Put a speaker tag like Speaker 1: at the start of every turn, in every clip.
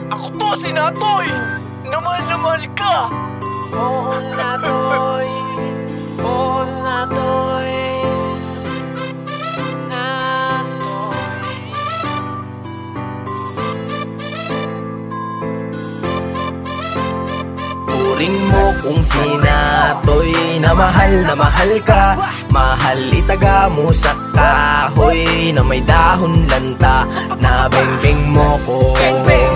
Speaker 1: Ako to, si Natoy! Naman ka!
Speaker 2: Oo, Natoy. Oo, Natoy.
Speaker 3: Turing mo kung si Natoy na mahal ka. Mahal itaga mo sa kahoy na may dahon lanta. Na beng-beng mo ko, beng-beng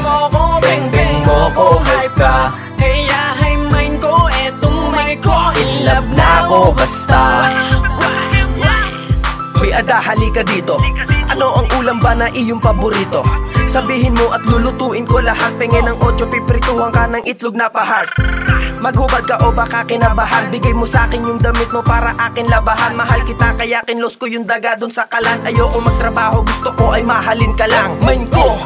Speaker 3: mo ko, hype ka.
Speaker 2: Kaya hay mind ko, etong may ko.
Speaker 3: In love na ako basta. Hoy ada, halika dito. Ano ang ulam ba na iyong paborito? Sabihin mo at lulutuin ko lahat. Pengen ng 8, piprituhan ka ng itlog na pa-heart. Maghubad ka o baka kinabahan. Bigay mo sa akin yung damit mo para akin labahan. Mahal kita kaya kinlos ko yung daga dun sa kalan. Ayoko magtrabaho, gusto ko ay mahalin ka lang. Mind ko,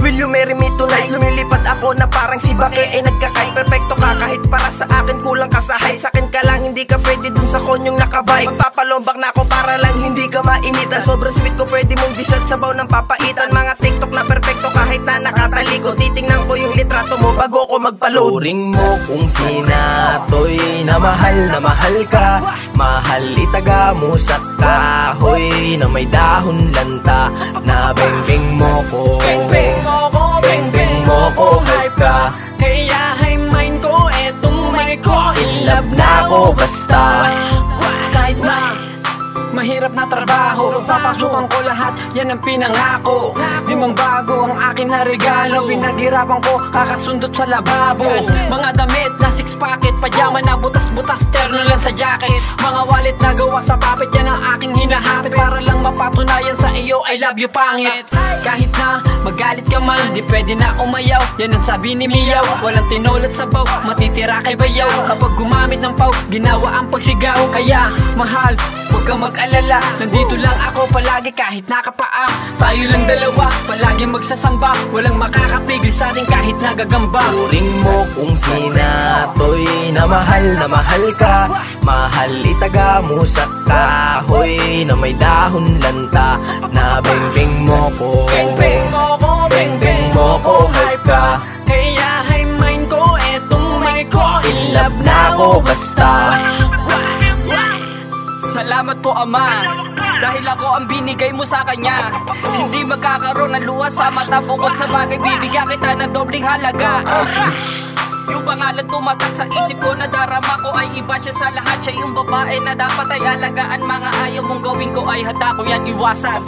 Speaker 3: will you marry me tonight? Lumilipad ako na parang si Bake ay nagkakay. Perfecto ka kahit para sa akin kulang ka sa height. Sa akin ka lang, hindi ka pwede dun sa konyong nakabike. Magpapalombak na ako para lang hindi ka mainitan. Sobrang sweet ko, pwede mong dessert, sabaw ng papaitan. Mga TikTok na perfecto kahit na nakataliko. Titingnan ko yung litrato mo bago ko magpa-load. Turing mo kung si Natoy na mahal ka. Mahal itaga mo sa kahoy na may dahon lanta. Na beng-beng mo ko, beng-beng mo ko, hype ka.
Speaker 2: Kaya hay mind ko, etong may ko.
Speaker 3: In love na ako basta.
Speaker 2: Kahit na mahirap na trabaho, papasukan ko lahat, yan ang pinangako. Di mang bago ang akin na regalo. Pinaghirapan ko, kakasundot sa lababo. Mga damit na 6-packet, pajama na butas-butas, terno lang sa jacket. Mga wallet na gawa sa puppet, yan ang aking hinahapit. Para lang mapatunayan sa iyo, I love you pangit. Kahit na magalit ka man, di pwede na umayaw. Yan ang sabi ni Miyaw, walang tinulat sa baw, matitira kay bayaw. Kapag gumamit ng paw, ginawa ang pagsigaw. Kaya mahal, huwag kang mag-alala, nandito lang ako palagi kahit nakapaa. Tayo lang dalawa, palagi magsasamba. Walang makakapigil sa atin kahit nagagamba.
Speaker 3: Turing mo kung si Natoy na mahal ka. Mahal itaga mo sa kahoy na may dahon lanta. Na beng-beng mo ko, beng-beng mo ko, hype ka.
Speaker 2: Kaya hay mind ko, etong may ko.
Speaker 3: In love na ako basta.
Speaker 2: Salamat po Ama, dahil ako ang binigay mo sa kanya. Hindi magkakaroon ng luha sa mata, bukod sa bagay bibigyan kita ng dobling halaga. Yung pangalan tumatak sa isip ko, na darama ko ay iba siya sa lahat. Siya yung babae na dapat ay alagaan. Mga ayaw mong gawin ko ay handa ko yan iwasan.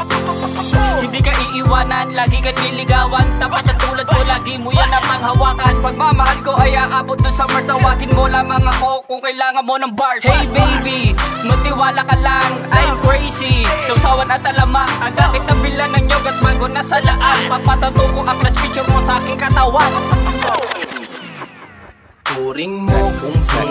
Speaker 2: Hindi ka iiwanan, lagi ka niligawan. Tapat at tulad ko, lagi mo yan ang panghawakan. Pagmamahal ko ay aabot dun sa Mars. Tawagin mo lamang ako kung kailangan mo ng bars. Hey baby, magtiwala ka lang, I'm crazy. Sausawan at alama, ang dakit na bilan ng nyog at mango na sa laan. Papatato ko ang class picture mo sa aking katawan.
Speaker 3: Turing mo kung si